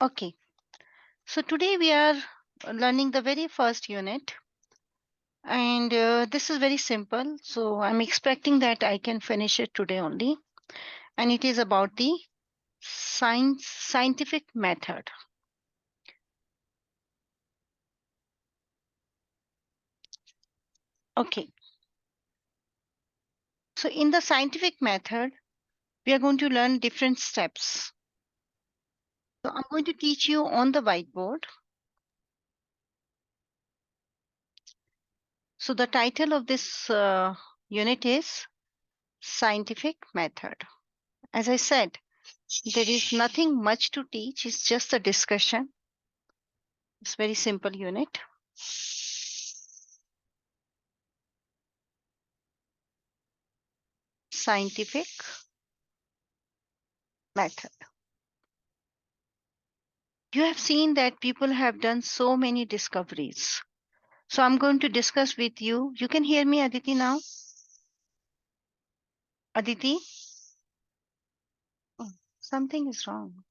Okay, so today we are learning the very first unit, and this is very simple. So I'm expecting that I can finish it today only, and it is about the scientific method. Okay, so in the scientific method, we are going to learn different steps. So I'm going to teach you on the whiteboard. So the title of this unit is Scientific Method. As I said, there is nothing much to teach, it's just a discussion. It's very simple unit. Scientific method. You have seen that people have done so many discoveries. So I'm going to discuss with you. You can hear me, Aditi, now? Aditi? Oh, something is wrong.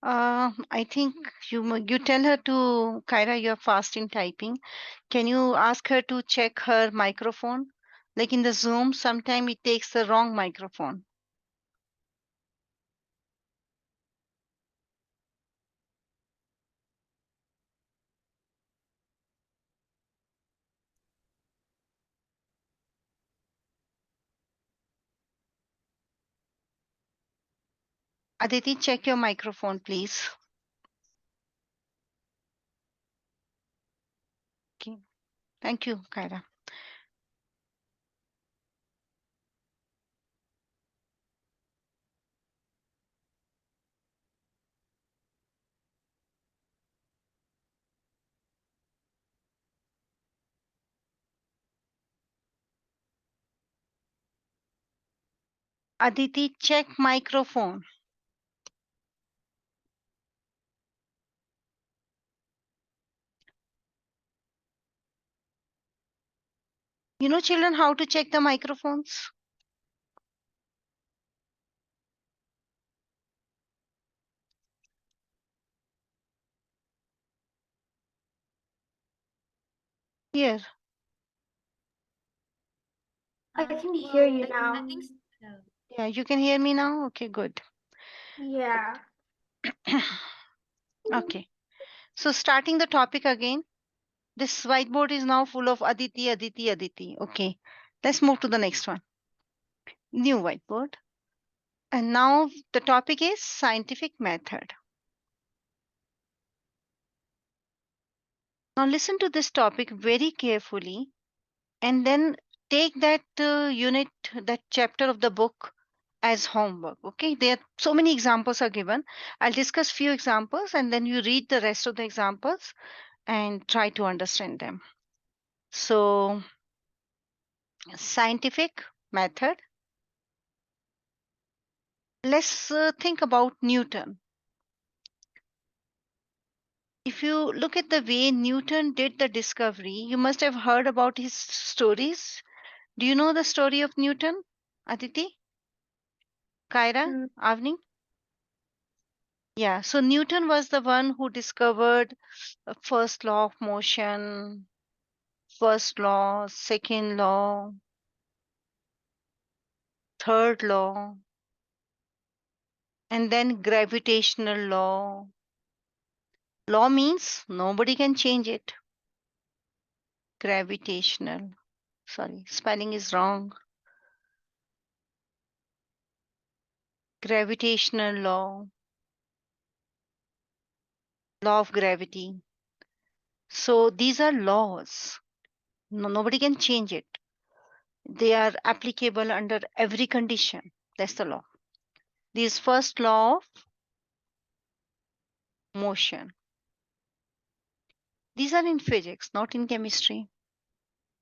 I think you tell her to, Kyra, you're fast in typing. Can you ask her to check her microphone? Like in the Zoom, sometimes it takes the wrong microphone. Aditi, check your microphone, please. Okay. Thank you, Kyra. Aditi, check microphone. You know, children, how to check the microphones? Here. I can hear you now. Yeah, you can hear me now? Okay, good. Yeah. Okay. So starting the topic again, this whiteboard is now full of Aditi, Aditi, Aditi. Okay. Let's move to the next one. New whiteboard. And now the topic is scientific method. Now listen to this topic very carefully and then take that unit, that chapter of the book as homework. Okay, there are so many examples are given. I'll discuss few examples and then you read the rest of the examples and try to understand them. So scientific method, let's think about Newton. If you look at the way Newton did the discovery, you must have heard about his stories. Do you know the story of Newton, Aditi, Kyra, Mm. Avni? Yeah, so Newton was the one who discovered first law of motion, first law, second law, third law, and then gravitational law. Law means nobody can change it. Gravitational. Sorry, spelling is wrong. Gravitational law, law of gravity. So these are laws. No, nobody can change it. They are applicable under every condition. That's the law. This first law of motion. These are in physics, not in chemistry.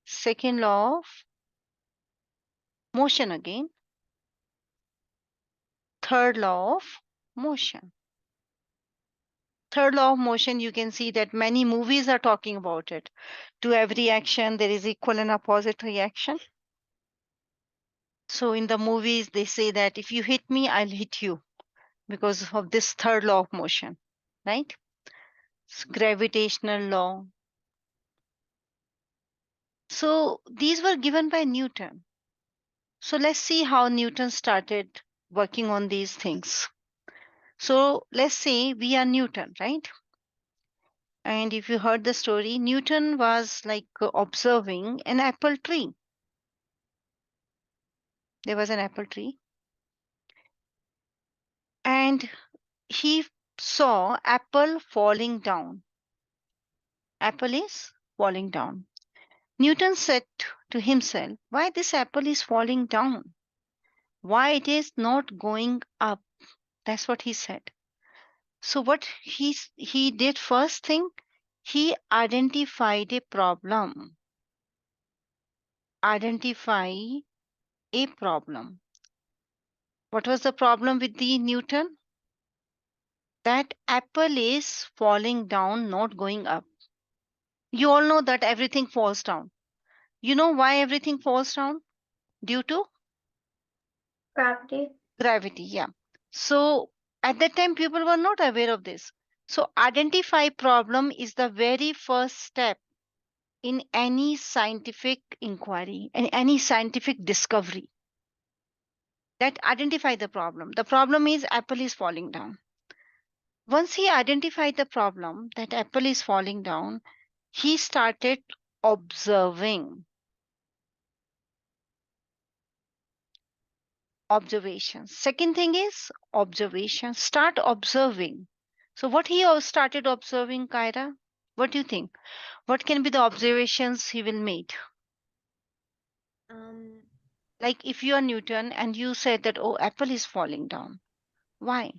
Second law of motion again. Third law of motion. Third law of motion, you can see that many movies are talking about it. To every action, there is equal and opposite reaction. So in the movies, they say that if you hit me, I'll hit you because of this third law of motion, right? Gravitational law. So these were given by Newton. So let's see how Newton started working on these things. So let's say we are Newton, right? And if you heard the story, Newton was like observing an apple tree. There was an apple tree, and he saw apple falling down. Apple is falling down. Newton said to himself, why this apple is falling down? Why it is not going up? That's what he said. So what he did first thing, he identified a problem. Identify a problem. What was the problem with the Newton? That apple is falling down, not going up. You all know that everything falls down. You know why everything falls down? Due to Gravity. gravity, yeah. So at that time, people were not aware of this. So identify problem is the very first step in any scientific inquiry and any scientific discovery. That identify the problem. The problem is apple is falling down. Once he identified the problem that apple is falling down, he started observing. Observations. Second thing is observation. Start observing. So what he started observing, Kyra? What do you think? What can be the observations he will make? Um, Like if you are Newton and you said that, oh, apple is falling down. Why?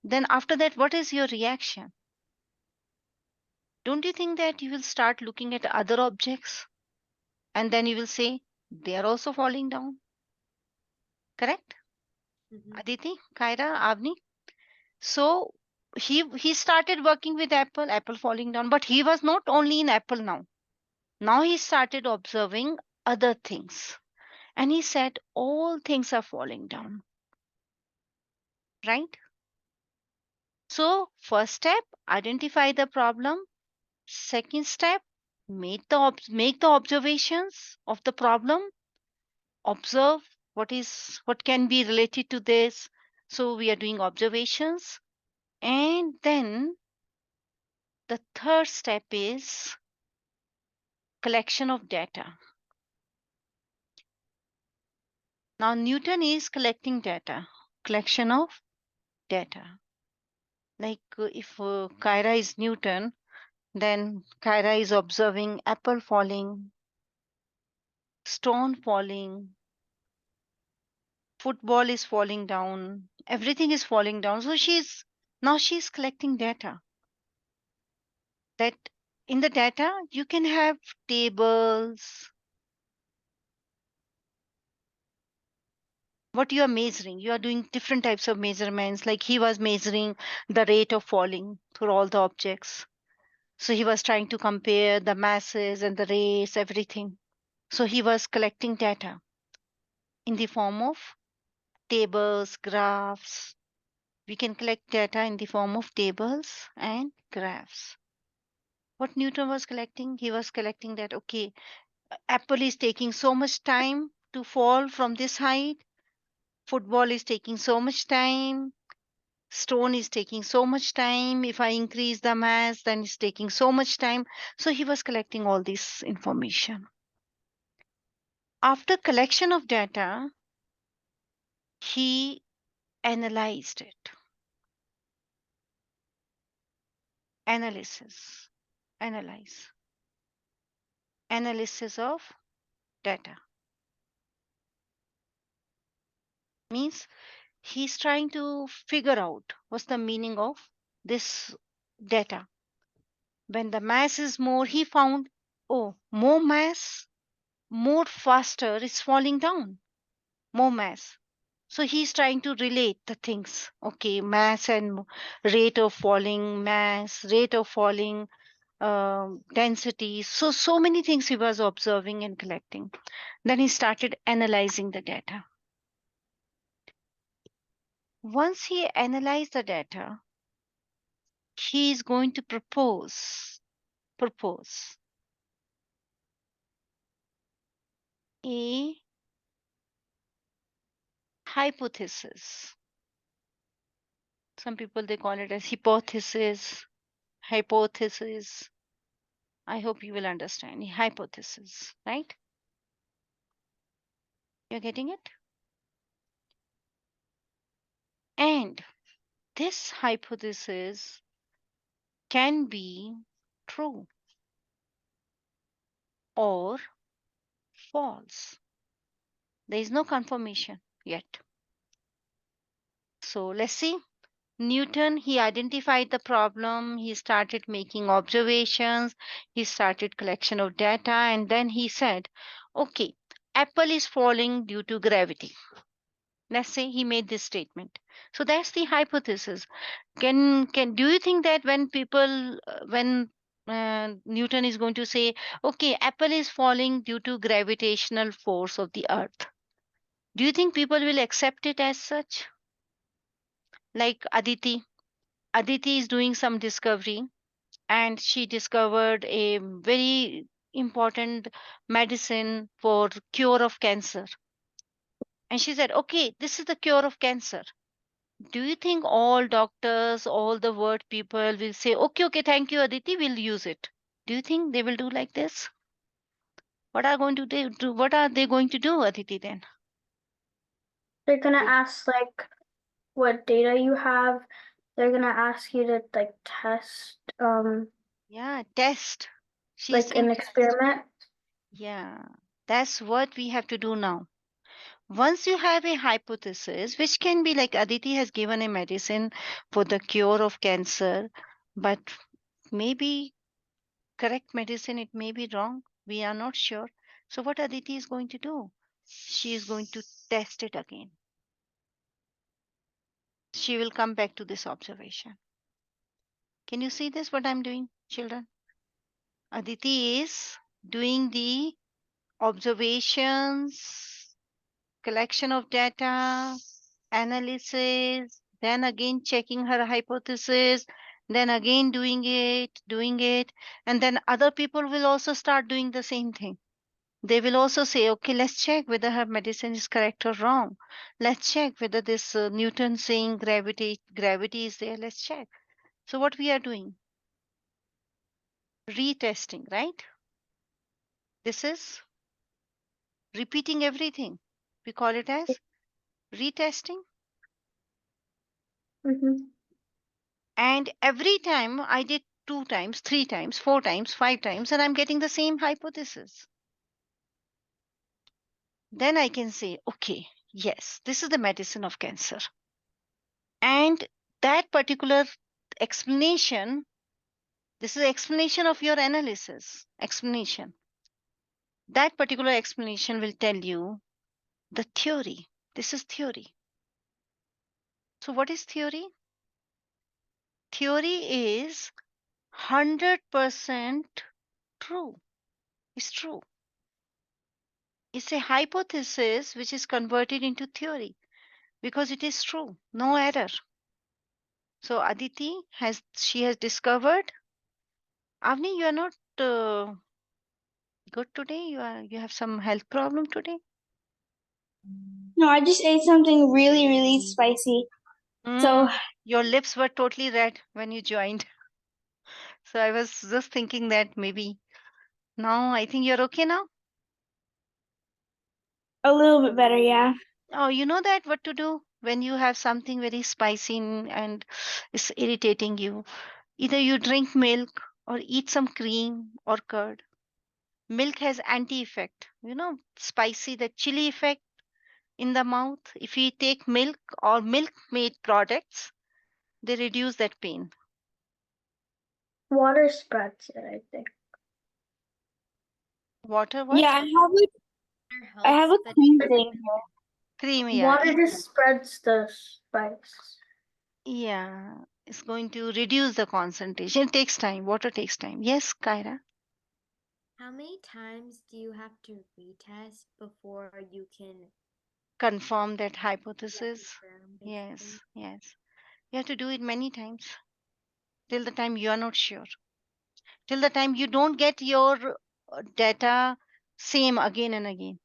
Then after that, what is your reaction? Don't you think that you will start looking at other objects and then you will say they are also falling down? Correct? mhm. Aditi, Kyra, Avni. So he started working with apple, apple falling down, but he was not only in apple now. Now he started observing other things. And he said all things are falling down, right? So first step, identify the problem. Second step, make the observations of the problem. Observe what can be related to this. So we are doing observations. And then the third step is collection of data. Now Newton is collecting data, collection of data. Like if Kyra is Newton, then Kyra is observing apple falling, stone falling, football is falling down, everything is falling down. So she's collecting data. That in the data you can have tables. What you are measuring, you are doing different types of measurements. Like he was measuring the rate of falling through all the objects. So he was trying to compare the masses and the rates, everything. So he was collecting data in the form of tables, graphs. We can collect data in the form of tables and graphs. What Newton was collecting, he was collecting that, okay, apple is taking so much time to fall from this height, football is taking so much time, stone is taking so much time. If I increase the mass, then it's taking so much time. So he was collecting all this information. After collection of data, he analyzed it. Analysis, analyze, analysis of data means he's trying to figure out what's the meaning of this data. When the mass is more, he found, oh, more mass, more faster is falling down, more mass. So he's trying to relate the things. Okay, mass and rate of falling mass, rate of falling density. So many things he was observing and collecting. Then he started analyzing the data. Once he analyzed the data, he is going to propose a hypothesis. Some people they call it as hypothesis. Hypothesis. I hope you will understand. Hypothesis, right? You're getting it? And this hypothesis can be true or false. There is no confirmation yet. So let's see. Newton, he identified the problem, he started making observations, he started collection of data, and then he said, okay, apple is falling due to gravity. Let's say he made this statement. So that's the hypothesis. Can do you think that when people when Newton is going to say, okay, apple is falling due to gravitational force of the earth, do you think people will accept it as such? Like Aditi is doing some discovery, and she discovered a very important medicine for cure of cancer. And she said, okay, this is the cure of cancer. Do you think all doctors, all the word people will say, okay, okay, thank you, Aditi, we'll use it? Do you think they will do like this? What are going to do? What are they going to do, Aditi? Then They're gonna they, ask like what data you have. They're gonna ask you to like test yeah, test. She's like saying an test. experiment. Yeah, that's what we have to do now. Once you have a hypothesis, which can be like Aditi has given a medicine for the cure of cancer, but maybe correct medicine, it may be wrong. We are not sure. So, what Aditi is going to do? She is going to test it again. She will come back to this observation. Can you see this? What I'm doing, children? Aditi is doing the observations, collection of data, analysis, then again checking her hypothesis, then again doing it, and then other people will also start doing the same thing. They will also say, okay, let's check whether her medicine is correct or wrong. Let's check whether this Newton saying gravity is there. Let's check. So what we are doing? Retesting, right? This is repeating everything. We call it as retesting. Mm-hmm. And every time I did 2 times, 3 times, 4 times, 5 times, and I'm getting the same hypothesis. Then I can say, okay, yes, this is the medicine of cancer. And that particular explanation, this is the explanation of your analysis. Explanation. That particular explanation will tell you the theory. This is theory. So, what is theory? Theory is 100% true. It's true. It's a hypothesis which is converted into theory because it is true, no error. So Aditi has discovered. Avni, you are not good today. You have some health problem today. No, I just ate something really, really spicy. So, Your lips were totally red when you joined. So I was just thinking that maybe now I think you're okay now. a little bit better, yeah. Oh, you know that what to do when you have something very spicy and it's irritating you. Either you drink milk or eat some cream or curd. Milk has anti effect, spicy, the chili effect in the mouth. If you take milk or milk made products, they reduce that pain. Water spreads it, I think. Water what? Yeah, I have a cream thing here. Cream, yeah. Water just spreads the spice. Yeah, it's going to reduce the concentration. It takes time. Water takes time. Yes, Kyra. How many times do you have to retest before you can Confirm that hypothesis. confirm, Yes, basically? yes. You have to do it many times till the time you are not sure. Till the time you don't get your data same again and again.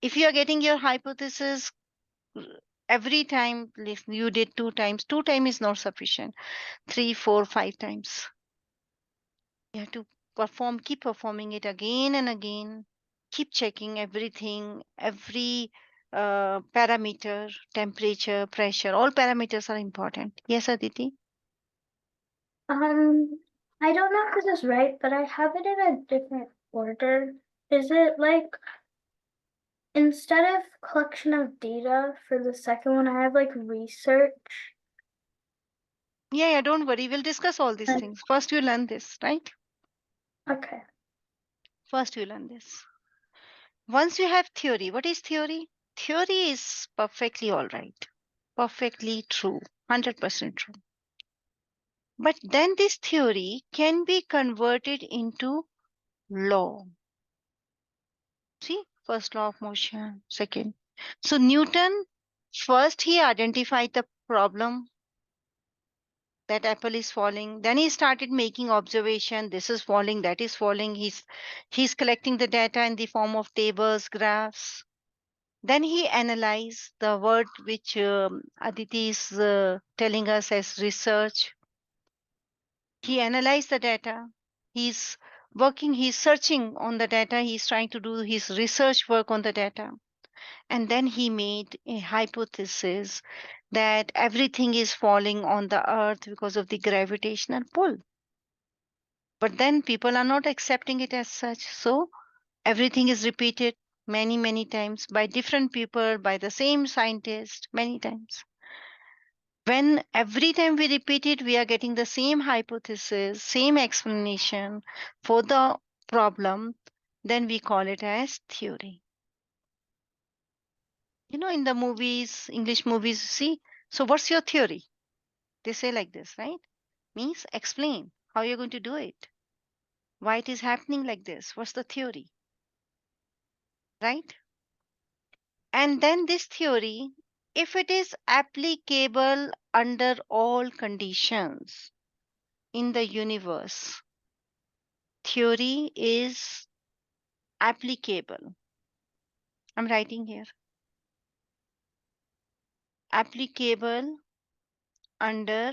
If you are getting your hypothesis every time, like you did two times is not sufficient. 3, 4, 5 times. You have to keep performing it again and again. Keep checking everything, every parameter, temperature, pressure, all parameters are important. Yes, Aditi? I don't know if this is right, but I have it in a different order. Is it like instead of collection of data for the second one, I have like research? Yeah, don't worry. We'll discuss all these Uh, things. First, you learn this, right? Okay. First, you learn this. Once you have theory, what is theory? Theory is perfectly all right, perfectly true, 100% true. But then this theory can be converted into law. See, first law of motion, second. So Newton, first he identified the problem that apple is falling. Then he started making observation. This is falling, that is falling. He's collecting the data in the form of tables, graphs. Then he analyzed the word which Aditi is telling us as research. He analyzed the data. He's he's searching on the data. He's trying to do his research work on the data. And then he made a hypothesis that everything is falling on the earth because of the gravitational pull. But then people are not accepting it as such. So everything is repeated many, many times by different people, by the same scientist, many times. When every time we repeat it, we are getting the same hypothesis, same explanation for the problem, then we call it as theory. You know, in the movies, English movies, see, so what's your theory? They say like this, right? Means explain how you're going to do it, why it is happening like this, what's the theory, right? And then this theory, if it is applicable under all conditions in the universe, theory is applicable. I'm writing here. Applicable under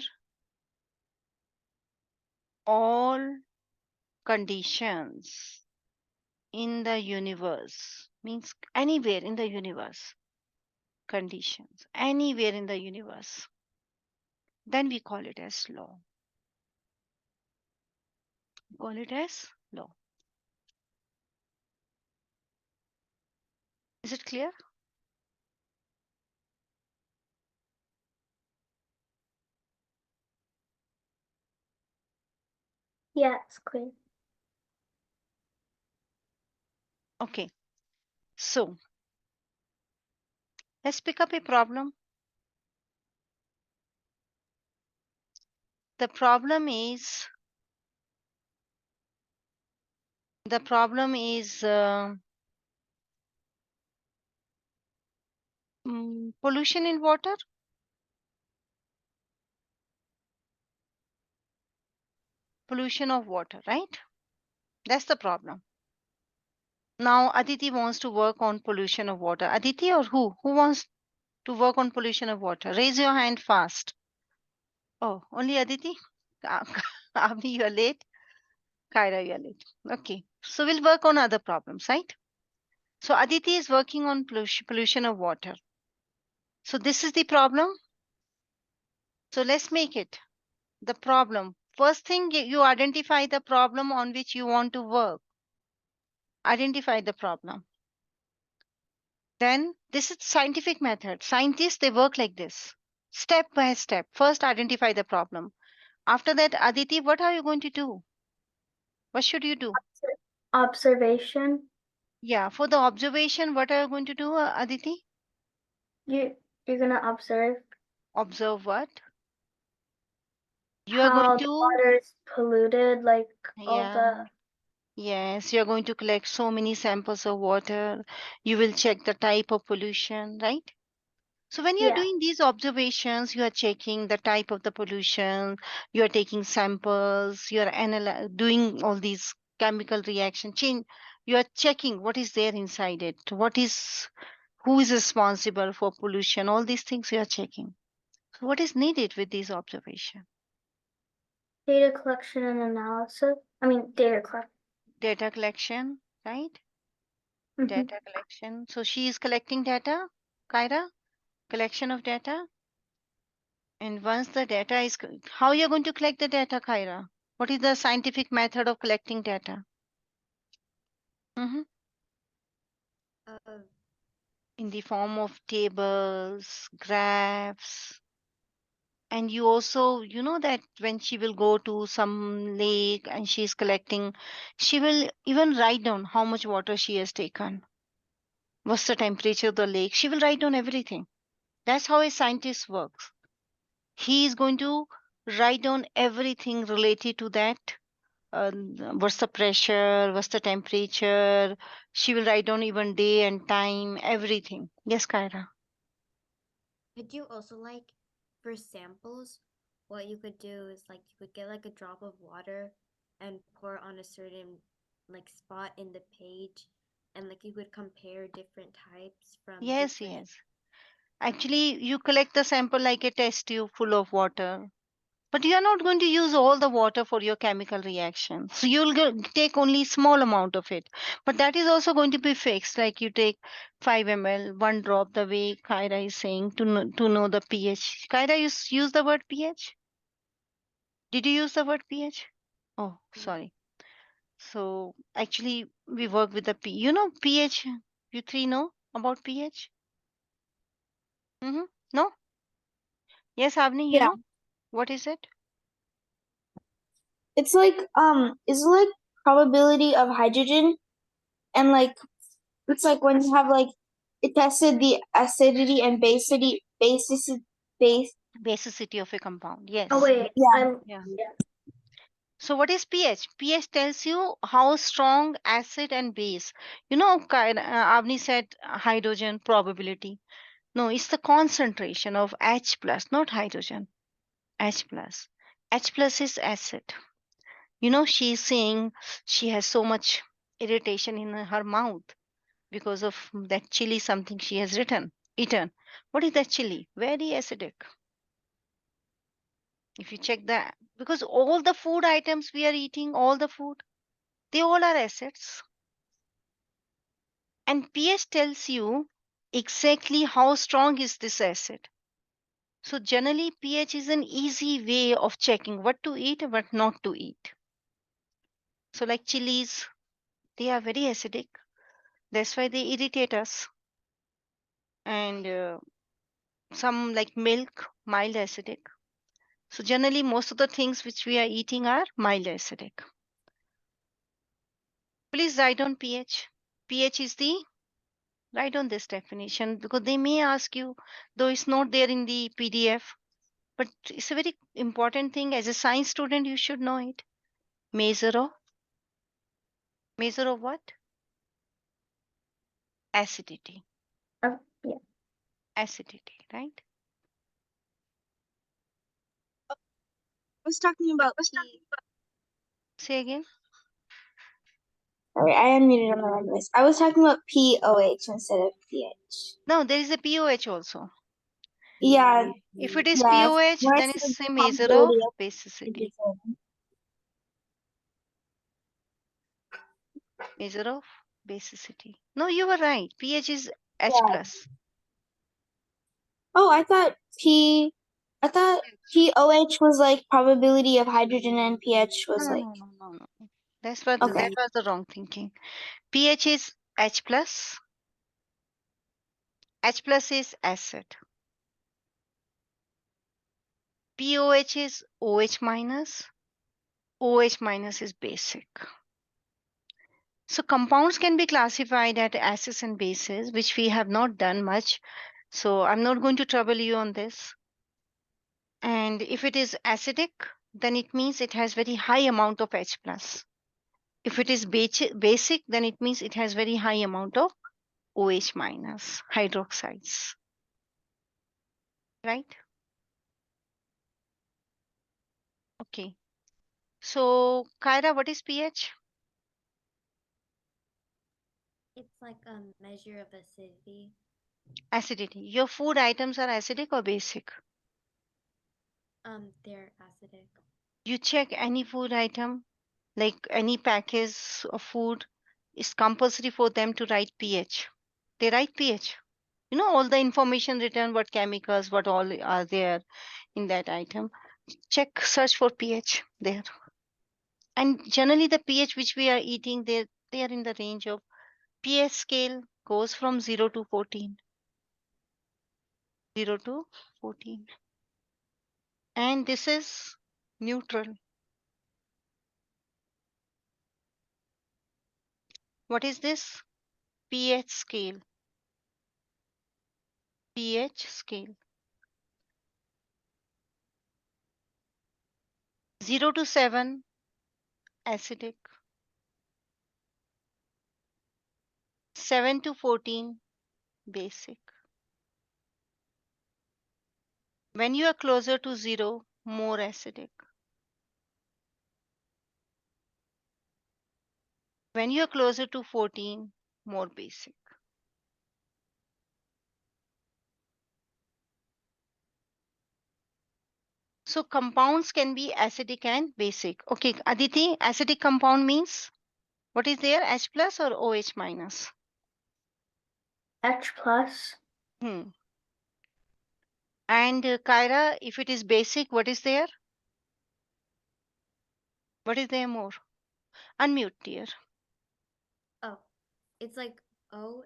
all conditions in the universe. Means anywhere in the universe. Conditions. Anywhere in the universe. Then we call it as law. Call it as law. Is it clear? Yeah, it's clear. Okay. So let's pick up a problem. The problem is pollution in water. Pollution of water, right? That's the problem. Now Aditi wants to work on pollution of water. Aditi or who? Who wants to work on pollution of water? Raise your hand fast. Oh, only Aditi? Abhi, you are late. Kyra, you are late. Okay. So we'll work on other problems, right? So Aditi is working on pollution of water. So this is the problem. So let's make it the problem. First thing, you identify the problem on which you want to work. Identify the problem. Then this is scientific method. Scientists, they work like this. Step by step. First, identify the problem. After that, Aditi, what are you going to do? What should you do? Observation. Yeah, for the observation, what are you going to do, Aditi? You're gonna observe Observe what? You are how going the to, water is polluted, like all yeah, the yes, you're going to collect so many samples of water. You will check the type of pollution, right? So when you're yeah. doing these observations, you are checking the type of the pollution, you are taking samples, you are doing all these chemical reaction change. You are checking what is there inside it, who is responsible for pollution, all these things you are checking. So what is needed with these observation? Data collection and analysis. I mean, data collection. Data collection, right? Mhm. Data collection. So she is collecting data, Kyra, collection of data. And once the data is, how you're going to collect the data, Kyra? What is the scientific method of collecting data? Mhm. Uh, In the form of tables, graphs, and you also, you know that when she will go to some lake and she's collecting, she will even write down how much water she has taken, what's the temperature of the lake. She will write down everything. That's how a scientist works. He is going to write down everything related to that. What's the pressure, what's the temperature. She will write down even day and time, everything. Yes, Kyra. could you also like for samples, what you could do is like you could get like a drop of water and pour on a certain like spot in the page, and like you could compare different types from Yes, different. yes. Actually, you collect the sample like a test tube full of water, but you are not going to use all the water for your chemical reaction. So you'll take only small amount of it. But that is also going to be fixed. Like you take 5 ml, one drop, the way Kyra is saying to know the pH. Kyra, you use the word pH? Did you use the word pH? Oh, sorry. So actually, we work with the You know pH. You three know about pH? Mm-hmm. No? Yes, Avni, you Yeah. know what is it? It's like it's like probability of hydrogen, and like it's like when you have like it tested the acidity and base. Basicity of a compound. Oh Yes. wait, Yeah. Yeah. So what is pH? pH tells you how strong acid and base. You know, Avni said hydrogen probability. No, it's the concentration of H plus, not hydrogen. H plus. H plus is acid. You know, she's saying she has so much irritation in her mouth because of that chili something she has eaten. What is that chili? Very acidic. If you check that, because all the food items we are eating, all the food, they all are acids. And pH tells you exactly how strong is this acid. So generally, pH is an easy way of checking what to eat and what not to eat. So like chilies, they are very acidic. That's why they irritate us. And some like milk, mild acidic. So generally, most of the things which we are eating are mild acidic. Please write on pH. pH is the write on this definition because they may ask you, though it's not there in the PDF, but it's a very important thing. As a science student, you should know it. Measure of what? Acidity. yeah. Acidity, right? I was talking about P. Say again. Sorry, I unmuted on the wrong list. I was talking about POH instead of pH. No, there is a POH also. Yeah, If it is yes. POH, When then it's the it's a measure of probability of basicity. hydrogen. Measure of basicity. No, you were right. pH is H Yeah. plus. Oh, I thought POH was like probability of hydrogen and pH was No, like no, no, no, no, no. okay. That was the wrong thinking. pH is H plus. H plus is acid. POH is OH minus. OH minus is basic. So compounds can be classified at acids and bases, which we have not done much. So I'm not going to trouble you on this. And if it is acidic, then it means it has very high amount of H plus. If it is basic, then it means it has very high amount of OH minus hydroxides. Right? Okay. So Kyra, what is pH? It's like a measure of acidity. Acidity. Your food items are acidic or basic? They're acidic. You check any food item, like any package of food, it's compulsory for them to write pH. They write pH. You know, all the information written, what chemicals, what all are there in that item. Check, search for pH there. And generally the pH which we are eating, they are in the range of pH scale goes from 0 to 14. 0 to 14. And this is neutral. What is this? pH scale. pH scale. 0 to 7, acidic. 7 to 14, basic. When you are closer to 0, more acidic. When you are closer to 14, more basic. So compounds can be acidic and basic. Okay, Aditi, acidic compound means what is there? H plus or OH minus? H plus. Hmm. And Kyra, if it is basic, what is there? What is there more? Unmute, dear. Oh, it's like OH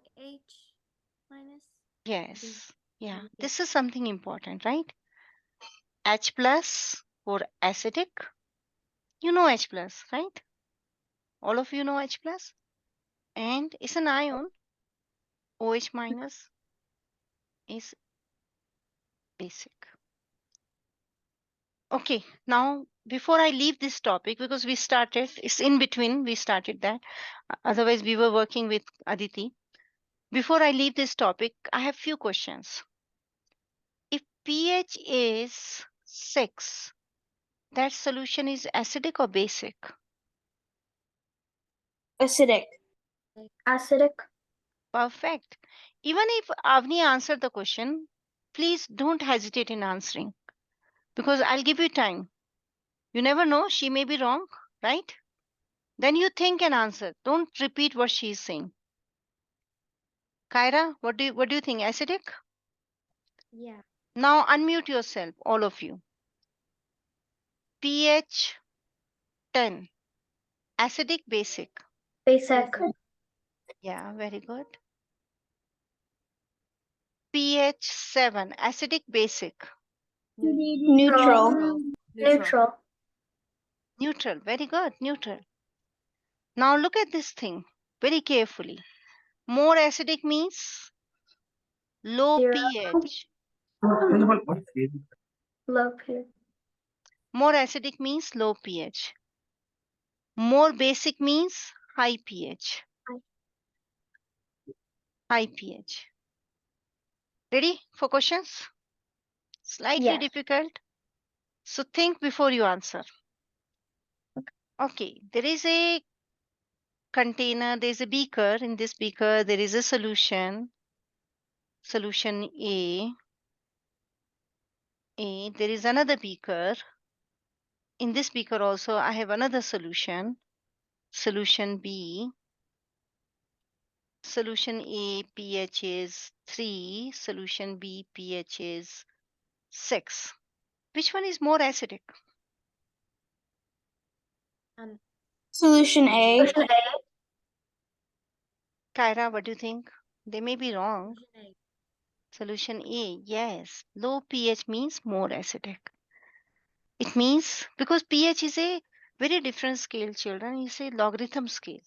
minus. Yes. Yeah. Yeah. This is something important, right? H plus for acidic. You know H plus, right? All of you know H plus. And it's an ion. OH minus is basic. Okay, now before I leave this topic, because we started, it's in between, we started that. Otherwise, we were working with Aditi. Before I leave this topic, I have few questions. If pH is 6, that solution is acidic or basic? Acidic. Acidic. Perfect. Even if Avni answered the question, please don't hesitate in answering because I'll give you time. You never know, she may be wrong, right? Then you think and answer. Don't repeat what she's saying. Kyra, what do you think? Acidic? Yeah. Now unmute yourself, all of you. pH 10. Acidic, basic. Basic. Yeah, very good. pH 7. Acidic, basic. Neutral. Neutral. Neutral. Very good. Neutral. Now look at this thing very carefully. More acidic means low Zero. pH. Low pH. More acidic means low pH. More basic means high pH. High pH. Ready for questions? Slightly Yes. difficult. So think before you answer. Okay, there is a container, there is a beaker. In this beaker, there is a solution. Solution A. There is another beaker. In this beaker also, I have another solution. Solution B. Solution A pH is 3. Solution B pH is 6. Which one is more acidic? Solution A. Solution A. Kyra, what do you think? They may be wrong. Solution A. Solution A, yes. Low pH means more acidic. It means because pH is a very different scale, children. It's a logarithm scale.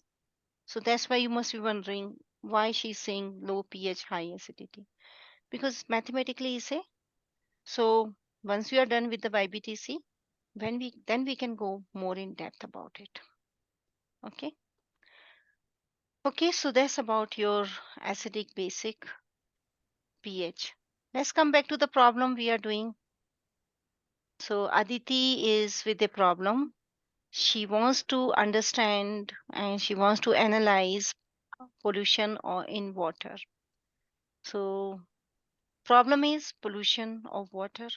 So that's why you must be wondering why she's saying low pH, high acidity. Because mathematically is a so once we are done with the YBTC, then we can go more in depth about it. Okay. Okay, so that's about your acidic basic pH. Let's come back to the problem we are doing. So Aditi is with a problem. She wants to understand and she wants to analyze pollution or in water. So problem is pollution of water.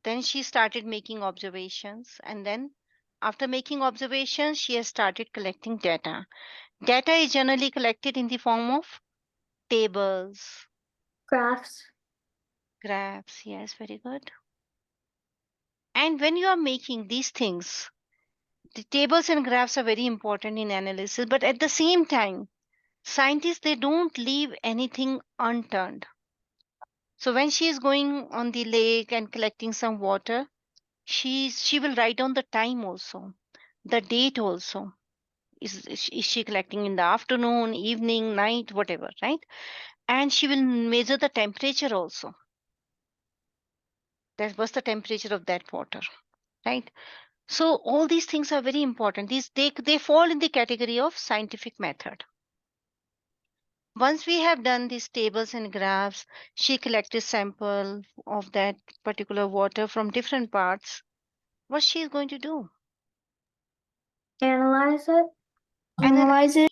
Then she started making observations, and then after making observations she has started collecting data. Data is generally collected in the form of tables, Graphs. graphs. Yes, very good. And when you are making these things, the tables and graphs are very important in analysis, but at the same time scientists they don't leave anything unturned. So when she is going on the lake and collecting some water, she will write down the time also, the date also. Is she collecting in the afternoon, evening, night, whatever, right? And she will measure the temperature also. That was the temperature of that water, right? So all these things are very important. These they fall in the category of scientific method. Once we have done these tables and graphs, she collected sample of that particular water from different parts. What she is going to do? Analyze it. Analyze it.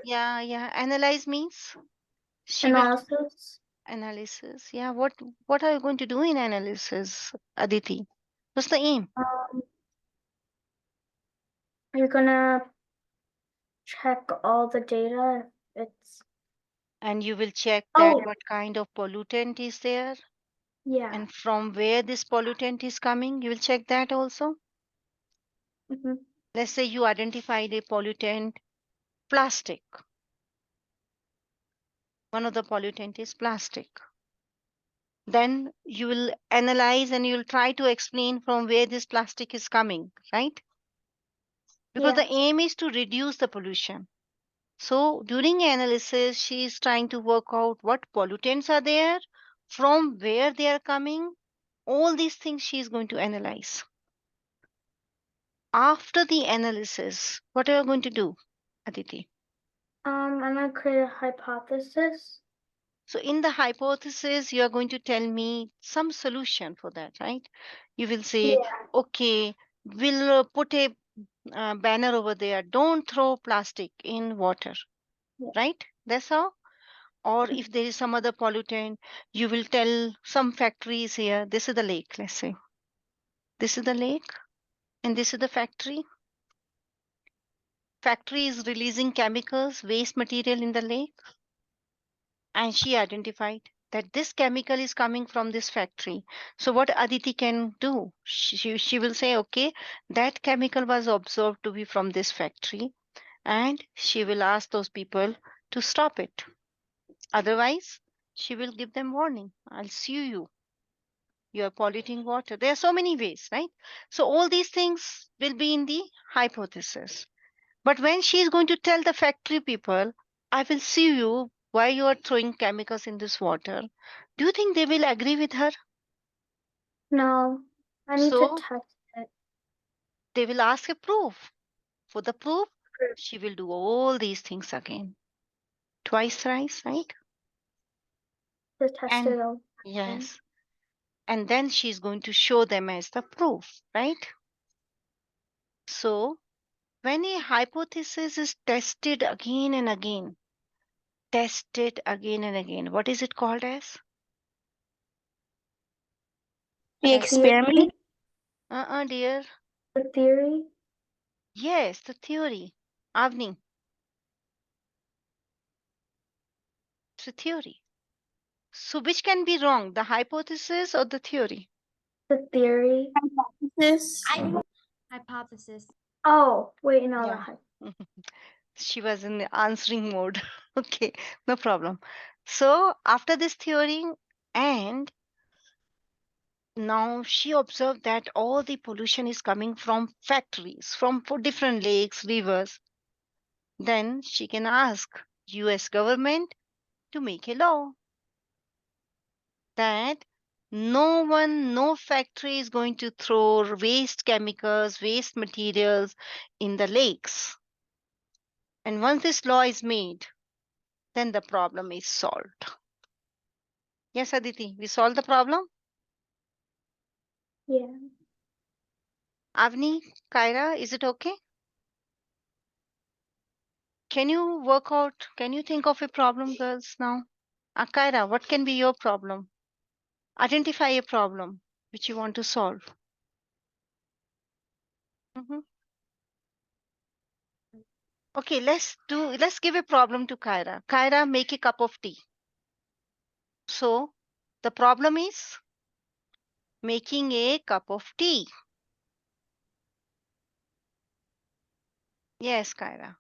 Yeah. Analyze means she will Analysis. analysis. Yeah. What are you going to do in analysis, Aditi? What's the aim? You're gonna check all the data if it's And you will check that Oh. what kind of pollutant is there yeah. and from where this pollutant is coming. You will check that also. hmm Let's say you identified a pollutant, plastic. One of the pollutant is plastic. Then you will analyze and you'll try to explain from where this plastic is coming, right? Because Yeah. the aim is to reduce the pollution. So during analysis, she is trying to work out what pollutants are there, from where they are coming. All these things she is going to analyze. After the analysis, what are you going to do, Aditi? I'm gonna create a hypothesis. So in the hypothesis, you are going to tell me some solution for that, right? You will say, okay, we'll put a banner over there. Don't throw plastic in water, Yeah. right? That's how. Or if there is some other pollutant, you will tell some factories here. This is the lake, let's say. This is the lake, and this is the factory. Factory is releasing chemicals, waste material in the lake, and she identified that this chemical is coming from this factory. So what Aditi can do? She will say, okay, that chemical was observed to be from this factory, and she will ask those people to stop it. Otherwise, she will give them warning. I'll sue you. You are polluting water. There are so many ways, right? So all these things will be in the hypothesis. But when she is going to tell the factory people, I will sue you why you are throwing chemicals in this water, do you think they will agree with her? No, I need to So test it. they will ask a proof. For the proof, Proof. she will do all these things again. Twice, thrice, right? To test And it all. yes. And then she's going to show them as the proof, right? So when a hypothesis is tested again and again, what is it called as? The experiment. Dear. The theory. Yes, the theory. Avni, it's a theory. So which can be wrong, the hypothesis or the theory? The theory. Hypothesis. Hypothesis. Oh, wait, no, Yeah. the She was in the answering mode. Okay, no problem. So after this theory, and Now she observed that all the pollution is coming from factories, from different lakes, rivers. Then she can ask US government to make a law that no factory is going to throw waste chemicals, waste materials in the lakes. And once this law is made, then the problem is solved. Yes, Aditi, we solved the problem. Yeah. Avni, Kyra, is it okay? Can you work out, can you think of a problem, girls, now? Kyra, what can be your problem? Identify a problem which you want to solve. Mhm. Okay, let's give a problem to Kyra. Kyra, make a cup of tea. So the problem is making a cup of tea. Yes, Kyra.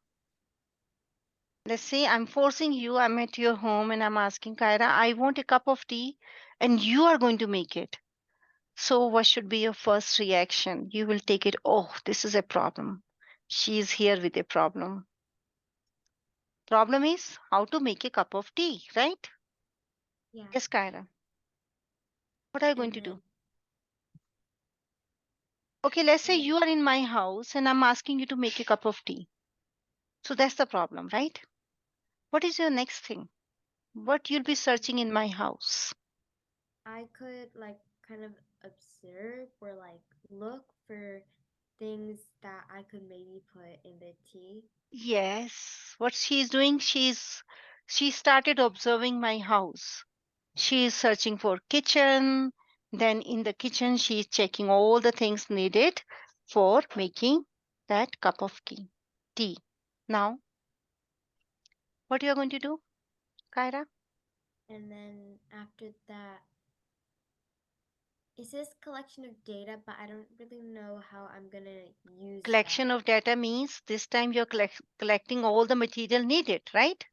Let's say I'm forcing you, I'm at your home and I'm asking Kyra, I want a cup of tea and you are going to make it. So what should be your first reaction? You will take it, oh, this is a problem. She is here with a problem. Problem is how to make a cup of tea, right? Yeah. Yes, Kyra. What are you going And to do? then Okay, let's say and you are in my house and I'm asking you to make a cup of tea. So that's the problem, right? What is your next thing? What you'll be searching in my house? I could like kind of observe or like look for things that I could maybe put in the tea. Yes. What she's doing, she started observing my house. She is searching for kitchen. Then in the kitchen, she is checking all the things needed for making that cup of tea. Now, what you are going to do, Kyra? And then after that, it says collection of data, but I don't really know how I'm gonna use that. Collection of data means this time you're collecting all the material needed, right?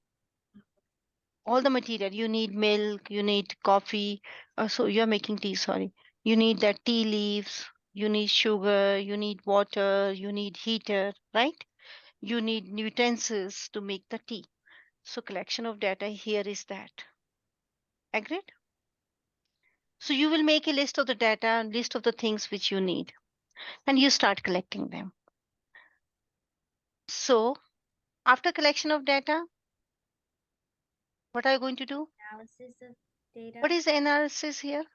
All the material. You need milk, you need coffee. So you're making tea, sorry. You need that tea leaves, you need sugar, you need water, you need heater, right? You need utensils to make the tea. So collection of data here is that. Agreed? So you will make a list of the data, list of the things which you need, and you start collecting them. So after collection of data, what are you going to do? Analysis of data. What is the analysis here?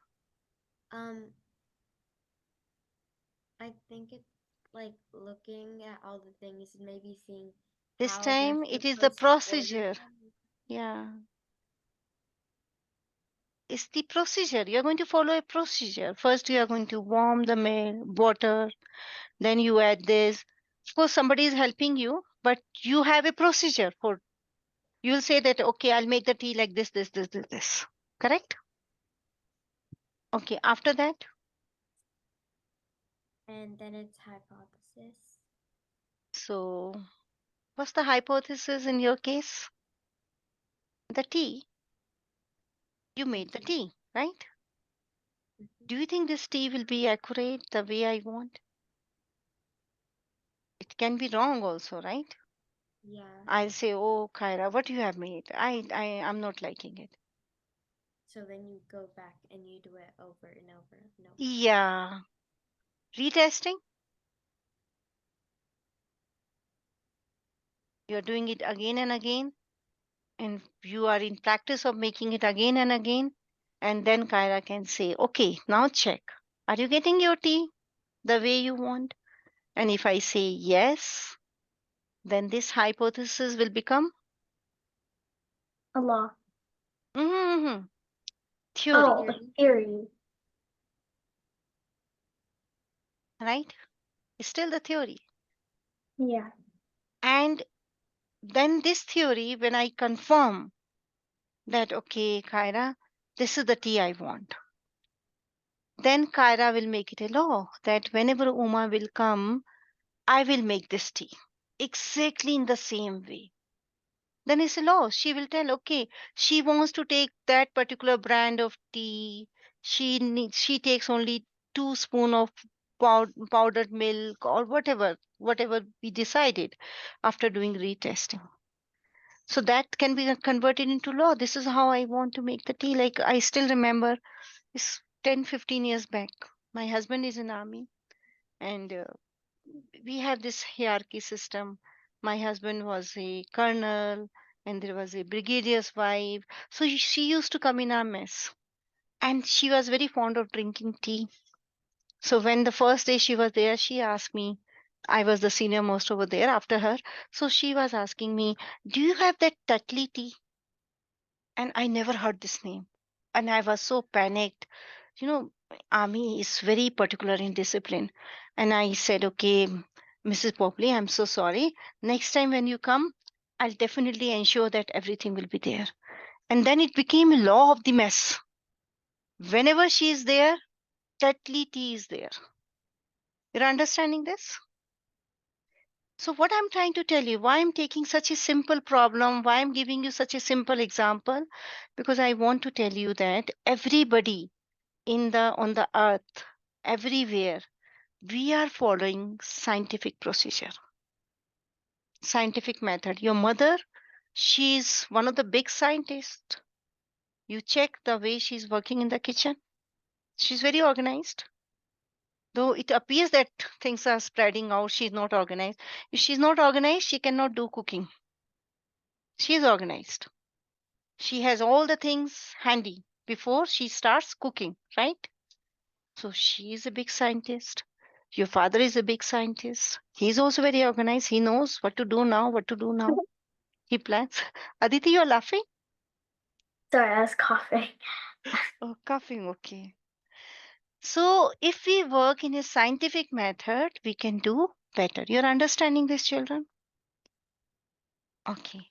I think it's like looking at all the things and maybe seeing This how they're time it is the supposed to order procedure. them. Yeah. It's the procedure. You're going to follow a procedure. First, you are going to warm the water. Then you add this. Of course, somebody is helping you, but you have a procedure for. You'll say that, okay, I'll make the tea like this. Correct? Okay. After that, And then it's hypothesis. so what's the hypothesis in your case? The tea. You made the tea, right? Do you think this tea will be accurate the way I want? It can be wrong also, right? Yeah. I'll say, oh, Kyra, what you have made? I'm not liking it. So then you go back and you do it over and over and over. Yeah. Retesting. You're doing it again and again, and you are in practice of making it again and again. And then Kyra can say, okay, now check. Are you getting your tea the way you want? And if I say yes, then this hypothesis will become A law. mhm, theory, Oh, a theory. right? It's still the theory. Yeah. And then this theory, when I confirm that, okay, Kyra, this is the tea I want, then Kyra will make it a law that whenever Uma will come, I will make this tea exactly in the same way. Then it's a law. She will tell, okay, she wants to take that particular brand of tea She takes only 2 spoon of powdered milk or whatever we decided after doing retesting. So that can be converted into law. This is how I want to make the tea. Like I still remember it's 10-15 years back. My husband is in army, and we have this hierarchy system. My husband was a colonel, and there was a brigadier's wife. So she used to come in our mess, and she was very fond of drinking tea. So when the first day she was there, she asked me, I was the senior most over there after her. So she was asking me, do you have that Tatli tea? And I never heard this name. And I was so panicked. You know, army is very particular in discipline. And I said, okay, Mrs. Popley, I'm so sorry. Next time when you come, I'll definitely ensure that everything will be there. And then it became a law of the mess. Whenever she is there, Tatli tea is there. You're understanding this? So what I'm trying to tell you, why I'm taking such a simple problem, why I'm giving you such a simple example, because I want to tell you that everybody on the earth, everywhere, we are following scientific procedure, scientific method. Your mother, she's one of the big scientists. You check the way she's working in the kitchen. She's very organized. Though it appears that things are spreading out, she's not organized. If she's not organized, she cannot do cooking. She is organized. She has all the things handy before she starts cooking, right? So she is a big scientist. Your father is a big scientist. He's also very organized. He knows what to do now, what to do now. He plans. Aditi, you're laughing? Sorry, I was coughing. Oh, coughing, okay. So if we work in a scientific method, we can do better. You're understanding this, children? Okay.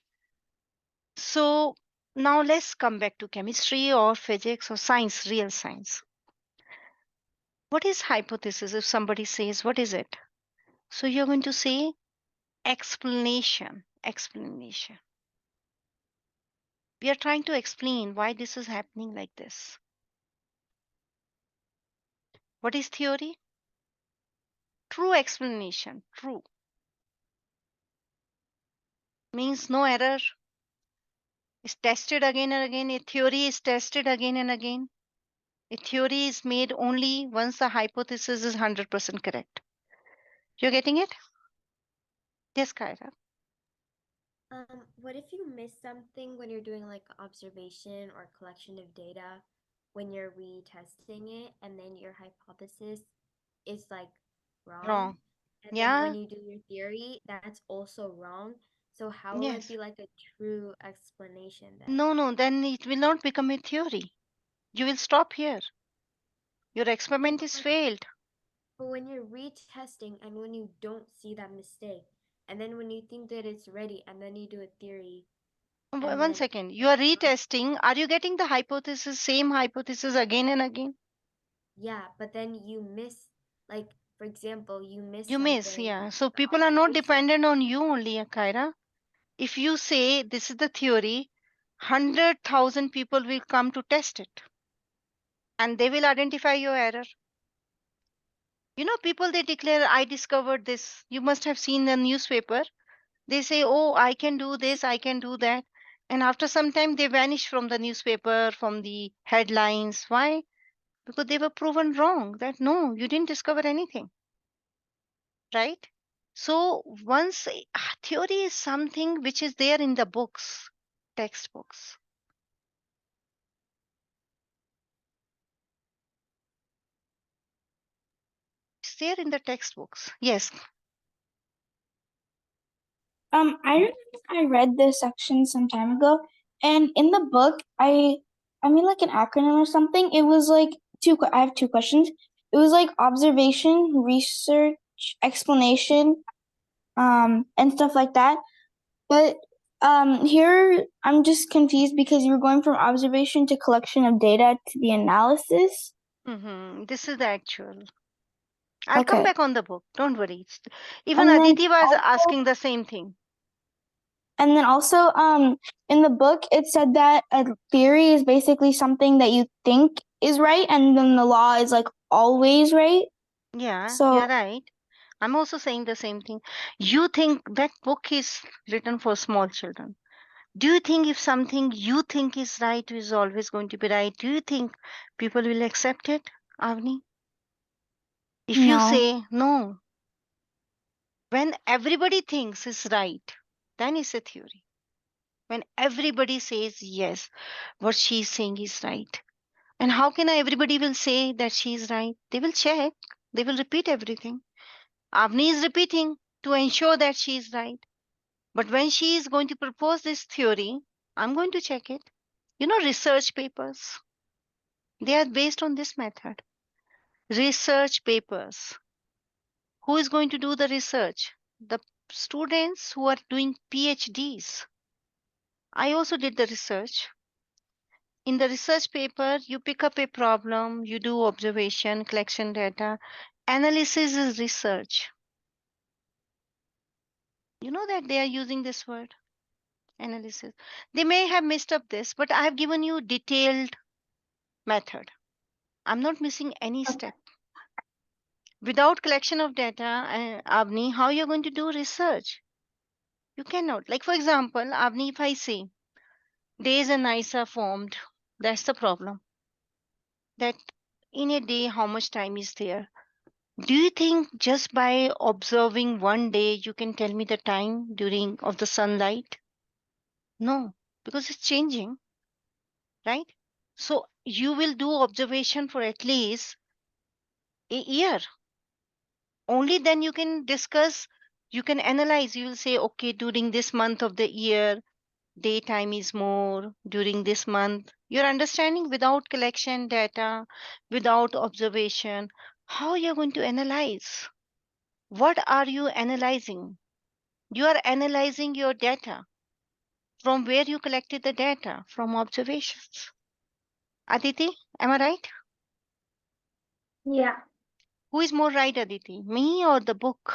So now let's come back to chemistry or physics or science, real science. What is hypothesis? If somebody says, what is it? So you're going to say explanation. Explanation. We are trying to explain why this is happening like this. What is theory? True explanation. True. Means no error. It's tested again and again. A theory is tested again and again. A theory is made only once the hypothesis is 100% correct. You're getting it? Yes, Kyra. What if you miss something when you're doing like observation or collection of data when you're retesting it and then your hypothesis is like wrong? Wrong. And then Yeah. when you do your theory, that's also wrong. So how will it Yes. be like a true explanation then? No, then it will not become a theory. You will stop here. Your experiment is failed. But when you're retesting and when you don't see that mistake, and then when you think that it's ready and then you do a theory. And One then second. You are retesting. Are you getting the hypothesis, same hypothesis again and again? yeah, but then you miss, like, for example, you miss You miss, something. yeah. So the people are not observation. dependent on you only, Akaira. If you say this is the theory, 100,000 people will come to test it. And they will identify your error. You know, people, they declare, I discovered this. You must have seen the newspaper. They say, oh, I can do this, I can do that. And after some time, they vanish from the newspaper, from the headlines. Why? Because they were proven wrong. That no, you didn't discover anything. Right? So once theory is something which is there in the books, textbooks. It's there in the textbooks. Yes. I remember I read this section some time ago, and in the book, I mean like an acronym or something. It was like I have two questions. It was like observation, research, explanation, and stuff like that. But here I'm just confused because you were going from observation to collection of data to the analysis. This is the actual. I'll come Okay. back on the book. Don't worry. Even And then Aditi was also- asking the same thing. And then also, in the book, it said that a theory is basically something that you think is right, and then the law is like always right. Yeah, So you're right. I'm also saying the same thing. You think that book is written for small children. Do you think if something you think is right is always going to be right? Do you think people will accept it, Avni? If you no. say no, when everybody thinks is right, then it's a theory. When everybody says yes, what she's saying is right. And how can everybody will say that she is right? They will check. They will repeat everything. Avni is repeating to ensure that she is right. But when she is going to propose this theory, I'm going to check it. You know, research papers, they are based on this method. Research papers. Who is going to do the research? The students who are doing PhDs. I also did the research. In the research paper, you pick up a problem, you do observation, collection data. Analysis is research. You know that they are using this word, analysis. They may have messed up this, but I have given you detailed method. I'm not missing any step. Without collection of data, Avni, how you're going to do research? You cannot. Like for example, Avni, if I say days and nights are formed, that's the problem. That in a day, how much time is there? Do you think just by observing one day you can tell me the time during of the sunlight? No, because it's changing, right? So you will do observation for at least a year. Only then you can discuss, you can analyze. You will say, okay, during this month of the year, daytime is more. During this month, you're understanding without collection data, without observation, how you're going to analyze? What are you analyzing? You are analyzing your data. From where you collected the data? From observations. Aditi, am I right? Yeah. Who is more right, Aditi? Me or the book?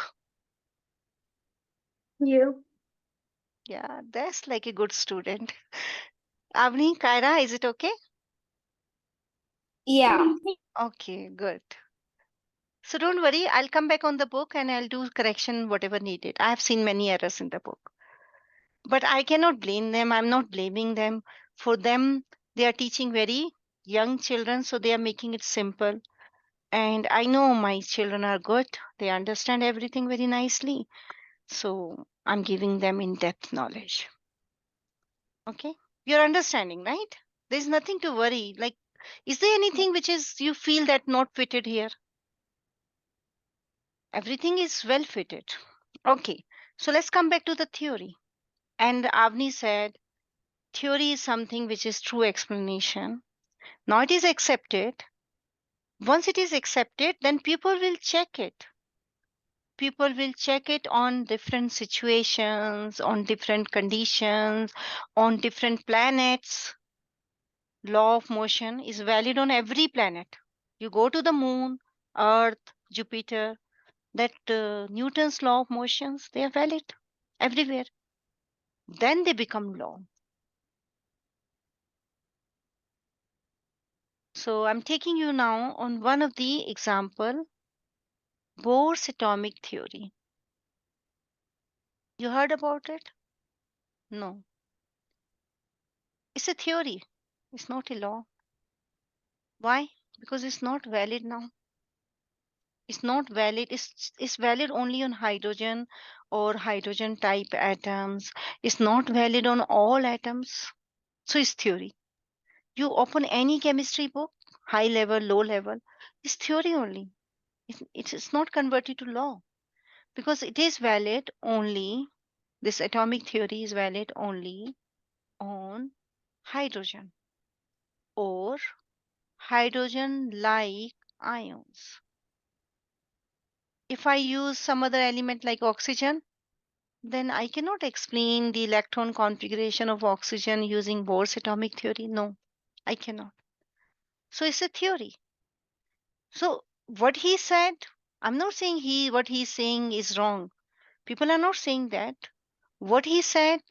You. Yeah, that's like a good student. Avni, Kaira, is it okay? Yeah. Okay, good. So don't worry, I'll come back on the book and I'll do correction whatever needed. I have seen many errors in the book. But I cannot blame them. I'm not blaming them. For them, they are teaching very young children, so they are making it simple. And I know my children are good. They understand everything very nicely. So I'm giving them in-depth knowledge. Okay? You're understanding, right? There's nothing to worry. Like, is there anything which is you feel that not fitted here? Everything is well fitted. Okay. So let's come back to the theory. And Avni said, theory is something which is true explanation. Now it is accepted. Once it is accepted, then people will check it. People will check it on different situations, on different conditions, on different planets. Law of motion is valid on every planet. You go to the moon, Earth, Jupiter, that Newton's law of motions, they are valid everywhere. Then they become law. So I'm taking you now on one of the example, Bohr's atomic theory. You heard about it? No. It's a theory. It's not a law. Why? Because it's not valid now. It's not valid. It's valid only on hydrogen or hydrogen type atoms. It's not valid on all atoms. So it's theory. You open any chemistry book, high level, low level, it's theory only. It's not converted to law because it is valid only, this atomic theory is valid only on hydrogen or hydrogen like ions. If I use some other element like oxygen, then I cannot explain the electron configuration of oxygen using Bohr's atomic theory. No, I cannot. So it's a theory. So what he said, I'm not saying what he's saying is wrong. People are not saying that. What he said,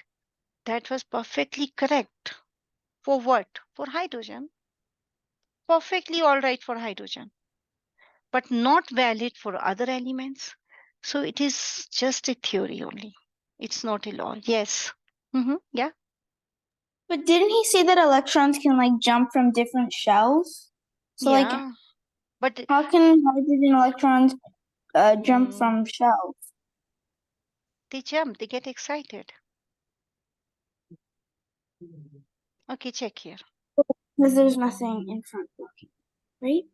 that was perfectly correct. For what? For hydrogen. perfectly all right for hydrogen, but not valid for other elements. So it is just a theory only. It's not a law. Yes. Yeah. But didn't he say that electrons can like jump from different shells? So like, Yeah. But how can hydrogen electrons jump mm, from shells? they jump, they get excited. Okay, check here. Because there's nothing in front of it, right?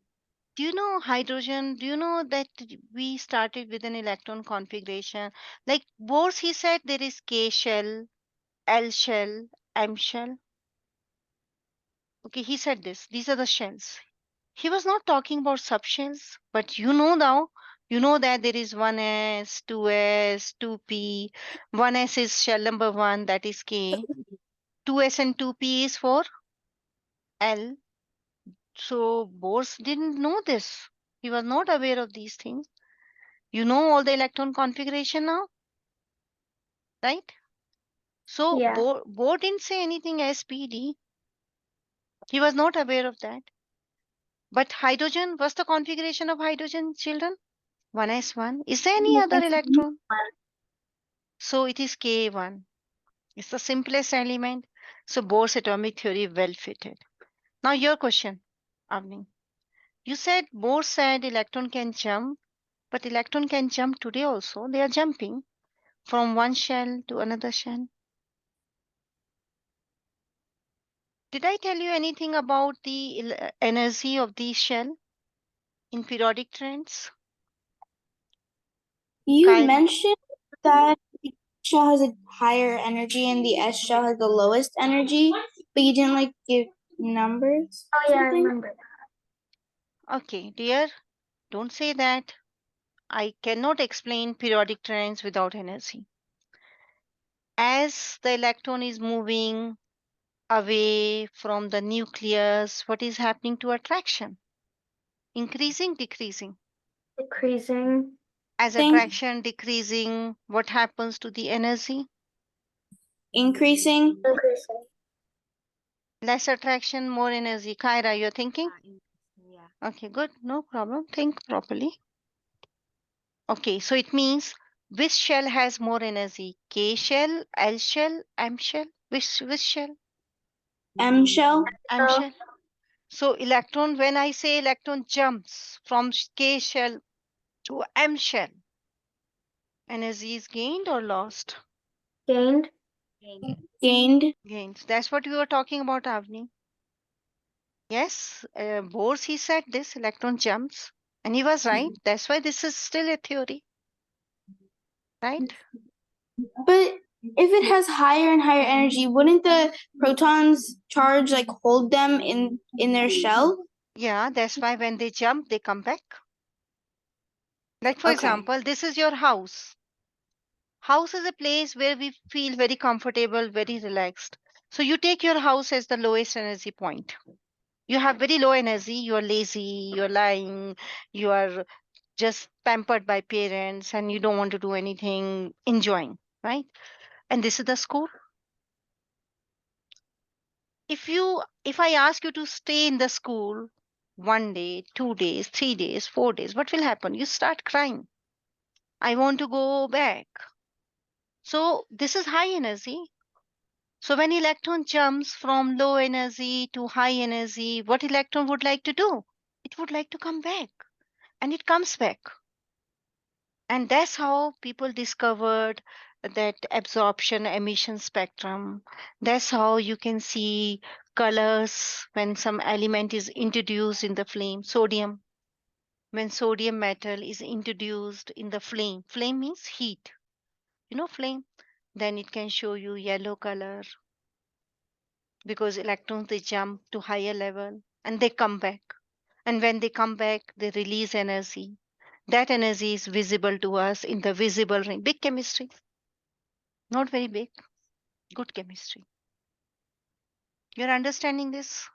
Do you know hydrogen? Do you know that we started with an electron configuration? Like Bose, he said there is K shell, L shell, M shell. Okay, he said this. These are the shells. He was not talking about subshells, but you know now, you know that there is 1s, 2s, 2p. 1s is shell number 1, that is K. 2s and 2p is for L. So Bose didn't know this. He was not aware of these things. You know all the electron configuration now, right? So Yeah. Bohr didn't say anything SPD. He was not aware of that. But hydrogen, what's the configuration of hydrogen, children? 1s1. Is there any other electron? So it is K1. It's the simplest element. So Bohr's atomic theory well fitted. Now your question, Avni. You said Bohr said electron can jump, but electron can jump today also. They are jumping from one shell to another shell. Did I tell you anything about the energy of the shell in periodic trends? You Kyra, mentioned that the shell has a higher energy and the S shell has the lowest energy, but you didn't like give numbers. Oh yeah, I Something. remember that. okay, dear, don't say that. I cannot explain periodic trends without energy. As the electron is moving away from the nucleus, what is happening to attraction? Increasing, decreasing? Decreasing. As attraction decreasing, what happens to the energy? Increasing. Increasing. Less attraction, more energy. Kyra, you're thinking? Yeah. Okay, good. No problem. Think properly. Okay, so it means which shell has more energy? K shell, L shell, M shell? Which shell? M shell. M So shell. So electron, when I say electron jumps from K shell to M shell, energy is gained or lost? gained. Gained. Gained. That's what we were talking about, Avni. Yes, Bose, he said this, electron jumps. And he was right. That's why this is still a theory, right? But if it has higher and higher energy, wouldn't the protons charge like hold them in their shell? Yeah, that's why when they jump, they come back. Like, for Okay. example, this is your house. House is a place where we feel very comfortable, very relaxed. So you take your house as the lowest energy point. You have very low energy, you are lazy, you're lying, you are just pampered by parents, and you don't want to do anything, enjoying, right? And this is the school. If I ask you to stay in the school 1 day, 2 days, 3 days, 4 days, what will happen? You start crying. I want to go back. So this is high energy. So when electron jumps from low energy to high energy, what electron would like to do? It would like to come back, and it comes back. And that's how people discovered that absorption emission spectrum. That's how you can see colors when some element is introduced in the flame. Sodium, when sodium metal is introduced in the flame, flame means heat, flame, then it can show you yellow color because electrons they jump to higher level and they come back. And when they come back, they release energy. That energy is visible to us in the visible ring. Big chemistry. Not very big. Good chemistry. You're understanding this?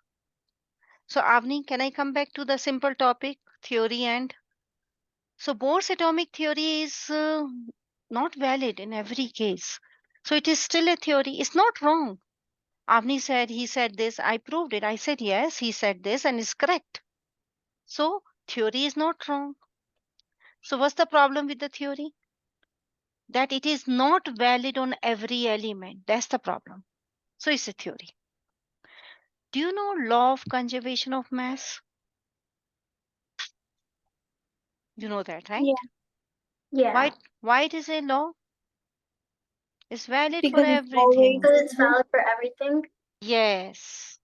So, Avni, can I come back to the simple topic, theory and? So, Bohr's atomic theory is not valid in every case. So, it is still a theory. It's not wrong. Avni said he said this. I proved it. I said yes, he said this and it's correct. So theory is not wrong. So what's the problem with the theory? That it is not valid on every element. That's the problem. So it's a theory. Do you know law of conservation of mass? You know that, right? Yeah. Yeah. Why it is a law? It's valid for Because it's always everything. Because it's valid for everything. Yes.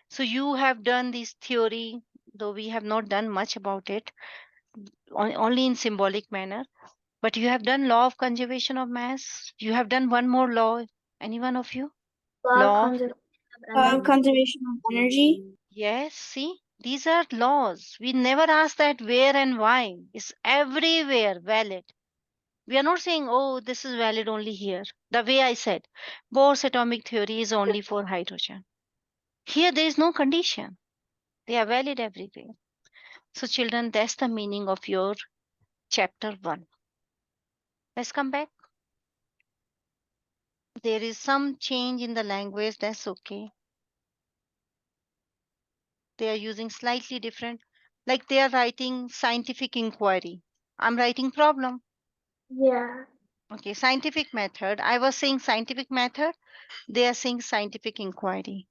So you have done this theory, though we have not done much about it, only in symbolic manner. But you have done law of conservation of mass. You have done one more law. Any one of you? Law of Law of conservation of energy. conservation of energy. Yes, see, these are laws. We never ask that where and why. It's everywhere valid. We are not saying, oh, this is valid only here. The way I said, Bohr's atomic theory is only for hydrogen. Here, there is no condition. They are valid everywhere. So, children, that's the meaning of your chapter 1. Let's come back. There is some change in the language. That's okay. They are using slightly different, like they are writing scientific inquiry. I'm writing problem. Yeah. Okay, scientific method. I was saying scientific method. They are saying scientific inquiry.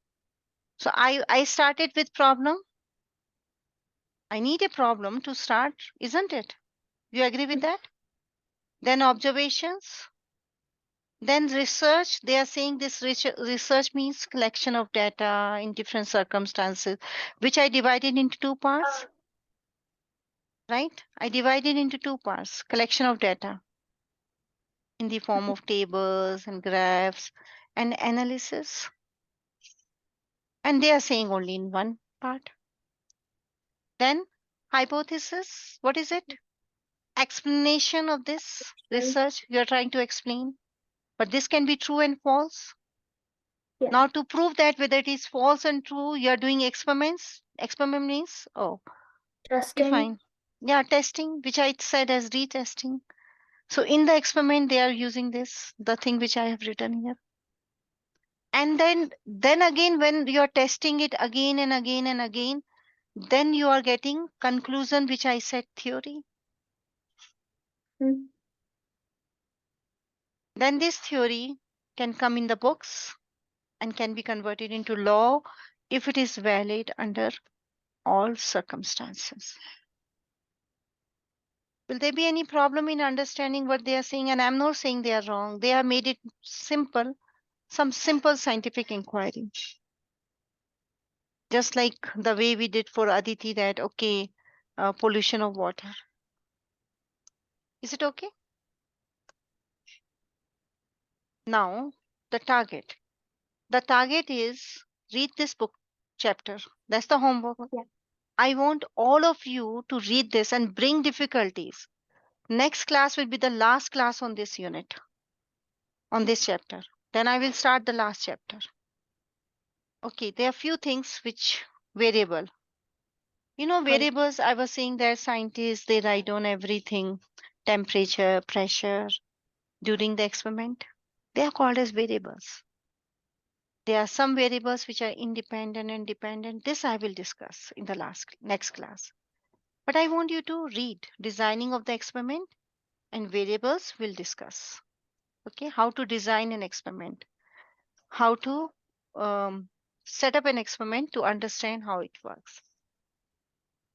So I started with problem. I need a problem to start, isn't it? You agree with that? Then observations. Then research. They are saying this research means collection of data in different circumstances, which I divided into two parts. Right? I divided into two parts. Collection of data in the form of tables and graphs and analysis. And they are saying only in one part. Then hypothesis. What is it? Explanation of this research you're trying to explain. But this can be true and false. Yeah. Now to prove that whether it is false and true, you're doing experiments. Experiment means, oh, okay, Testing. fine. Yeah, testing, which I said as retesting. So in the experiment, they are using this, the thing which I have written here. And then again, when you're testing it again and again and again, then you are getting conclusion, which I said theory. Mm. Then this theory can come in the books and can be converted into law if it is valid under all circumstances. Will there be any problem in understanding what they are saying? And I'm not saying they are wrong. They have made it simple, some simple scientific inquiry. Just like the way we did for Aditi that, okay, pollution of water. Is it okay? Now, the target. The target is read this book chapter. That's the homework. Yeah. I want all of you to read this and bring difficulties. Next class will be the last class on this unit, on this chapter. Then I will start the last chapter. Okay, there are few things which variable. You know, variables, I was saying that scientists, they write on everything, temperature, pressure, during the experiment. They are called as variables. There are some variables which are independent and dependent. This I will discuss in the next class. But I want you to read designing of the experiment and variables we'll discuss. Okay, how to design an experiment, how to set up an experiment to understand how it works.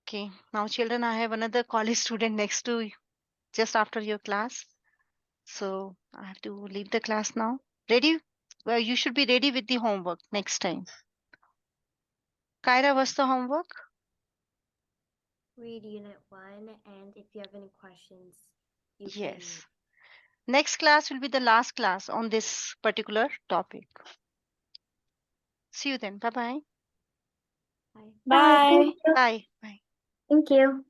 Okay, now children, I have another college student next to you just after your class. So I have to leave the class now. Ready? Well, you should be ready with the homework next time. Kyra, what's the homework? Read Unit 1, and if you have any questions, you Yes. Next class will be the last class on this particular topic. See you then. Bye-bye. can. Bye. Bye. Thank you. Bye. Bye. Thank you.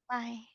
Bye.